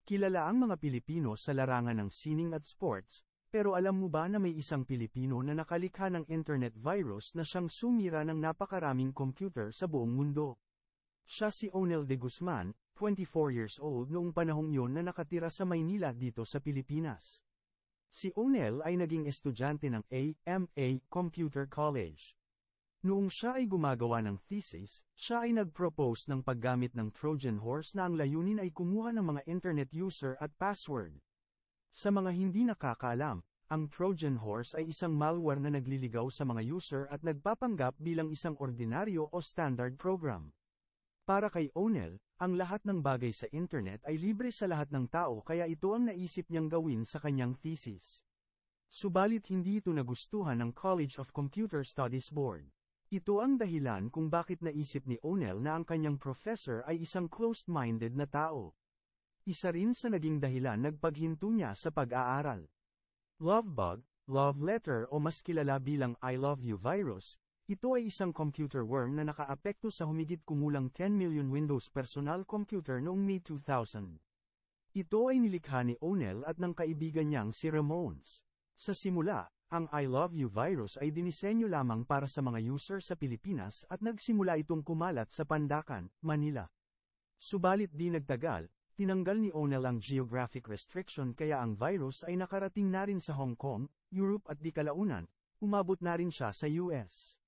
Kilala ang mga Pilipino sa larangan ng sining at sports, pero alam mo ba na may isang Pilipino na nakalikha ng internet virus na siyang sumira ng napakaraming computer sa buong mundo? Siya si Onel de Guzman, 24 years old noong panahong yun na nakatira sa Maynila dito sa Pilipinas. Si Onel ay naging estudyante ng AMA Computer College. Noong siya ay gumagawa ng thesis, siya ay nag-propose ng paggamit ng Trojan horse na ang layunin ay kumuha ng mga internet user at password. Sa mga hindi nakakaalam, ang Trojan horse ay isang malware na nagliligaw sa mga user at nagpapanggap bilang isang ordinaryo o standard program. Para kay Onel, ang lahat ng bagay sa internet ay libre sa lahat ng tao kaya ito ang naisip niyang gawin sa kanyang thesis. Subalit hindi ito nagustuhan ng College of Computer Studies Board. Ito ang dahilan kung bakit naisip ni Onel na ang kanyang professor ay isang closed-minded na tao. Isa rin sa naging dahilan nagpaghinto niya sa pag-aaral. Lovebug, love letter o mas kilala bilang I love you virus, ito ay isang computer worm na nakaapekto sa humigit kumulang 10 million Windows personal computer noong May 2000. Ito ay nilikha ni Onel at ng kaibigan niyang si Ramones. Sa simula, ang I love you virus ay dinisenyo lamang para sa mga user sa Pilipinas at nagsimula itong kumalat sa Pandacan, Manila. Subalit di nagtagal, tinanggal ni Onel ang geographic restriction kaya ang virus ay nakarating na rin sa Hong Kong, Europe at di kalaunan, umabot na rin siya sa US.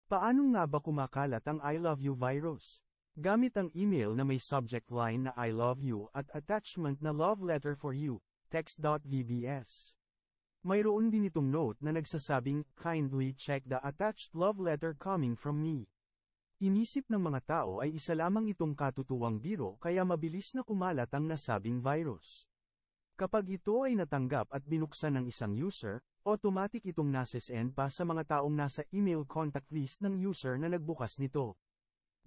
Paano nga ba kumakalat ang I love you virus? Gamit ang email na may subject line na I love you at attachment na love letter for you, text.vbs. Mayroon din itong note na nagsasabing, kindly check the attached love letter coming from me. Inisip ng mga tao ay isa lamang itong katutuwang biro kaya mabilis na kumalat ang nasabing virus. Kapag ito ay natanggap at binuksan ng isang user, automatic itong nasesend pa sa mga taong nasa email contact list ng user na nagbukas nito.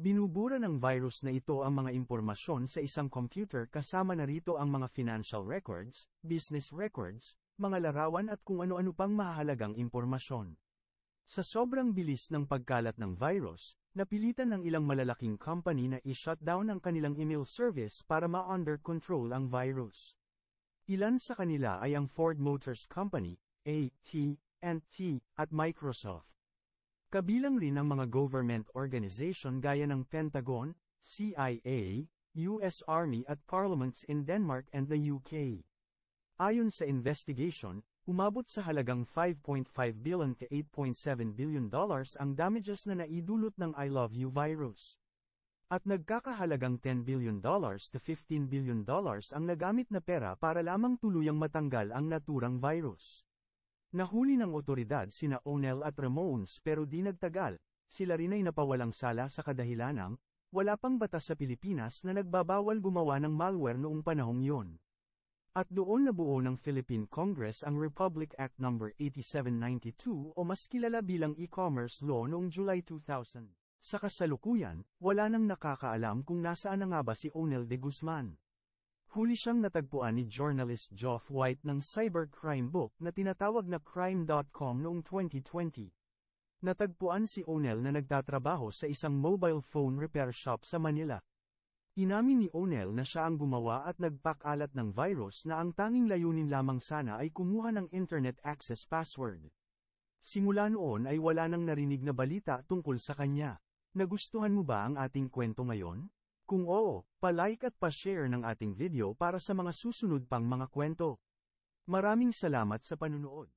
Binubura ng virus na ito ang mga impormasyon sa isang computer kasama na rito ang mga financial records, business records, mga larawan at kung ano-ano pang mahalagang impormasyon. Sa sobrang bilis ng pagkalat ng virus, napilitan ng ilang malalaking company na i-shutdown ang kanilang email service para ma-under control ang virus. Ilan sa kanila ay ang Ford Motor Company, AT&T, at Microsoft. Kabilang rin ang mga government organization gaya ng Pentagon, CIA, US Army at parliaments in Denmark and the UK. Ayon sa investigation, umabot sa halagang $5.5 billion to $8.7 billion ang damages na naidulot ng I love you virus. At nagkakahalagang $10 billion to $15 billion ang nagamit na pera para lamang tuluyang matanggal ang naturang virus. Nahuli ng otoridad sina Onel at Ramones pero di nagtagal, sila rin ay napawalang sala sa kadahilanang, wala pang batas sa Pilipinas na nagbabawal gumawa ng malware noong panahong yon. At doon nabuo ng Philippine Congress ang Republic Act No. 8792 o mas kilala bilang e-commerce law noong July 2000. Sa kasalukuyan, wala nang nakakaalam kung nasaan na nga ba si Onel de Guzman. Huli siyang natagpuan ni journalist Geoff White ng cybercrime book na tinatawag na Crime.com noong 2020. Natagpuan si Onel na nagtatrabaho sa isang mobile phone repair shop sa Manila. Inamin ni Onel na siya ang gumawa at nagpakalat ng virus na ang tanging layunin lamang sana ay kumuha ng internet access password. Simula noon ay wala nang narinig na balita tungkol sa kanya. Nagustuhan mo ba ang ating kwento ngayon? Kung oo, pa-like at pa-share ng ating video para sa mga susunod pang mga kwento. Maraming salamat sa panunood.